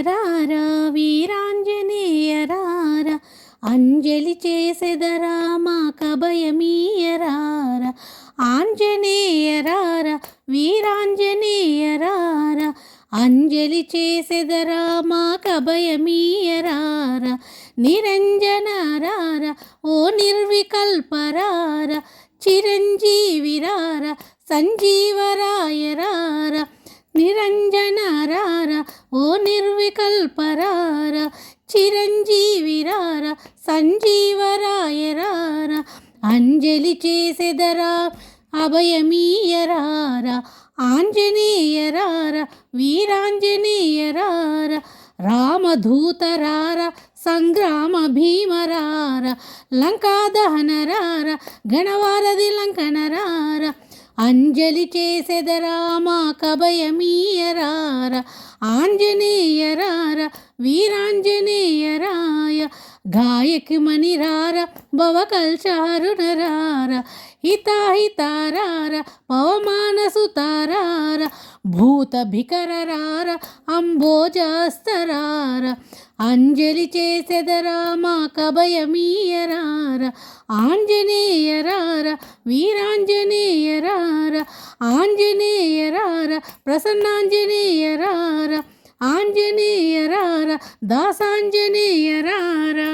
రారా వీరాంజనేయ రారా, అంజలి చేసెదరా మాకభయమీయ రారా. ఆంజనేయ రారా వీరాంజనేయ రారా, అంజలి చేసెదరా మాకభయమీయ రారా. నిరంజన రారా ఓ నిర్వికల్ప రారా, చిరంజీవి రారా సంజీవరాయ రారా. నిరంజన రారా ఓ నిర్వికల్ప రారా, చిరంజీవి రారా సంజీవరాయ రారా. అంజలి చేసెదరా అభయమీయ రారా, ఆంజనేయ రారా వీరాంజనేయ రారా. రామదూత రారా సంగ్రామ భీమ రారా, లంకాదహన రారా గణవారధి లంకన రారా. అంజలి చేసెదరా మాకభయమీయ రారా, ఆంజనేయ రారా వీరాంజనేయ రాయ. గాయకమణి రారా భవకల్చారుణ రారా, హితాహితారారా పవమానసుతారారా. భూత భికర రారా అంబోజాస్తరారా, అంజలి చేసెదరా మాకభయమీయ రారా. ఆంజనేయ రారా వీరాంజనేయ రారా, ఆంజనేయ రారా ప్రసన్నాంజనేయ రారా. ఆంజనేయ రారా దాసాంజనేయ రారా.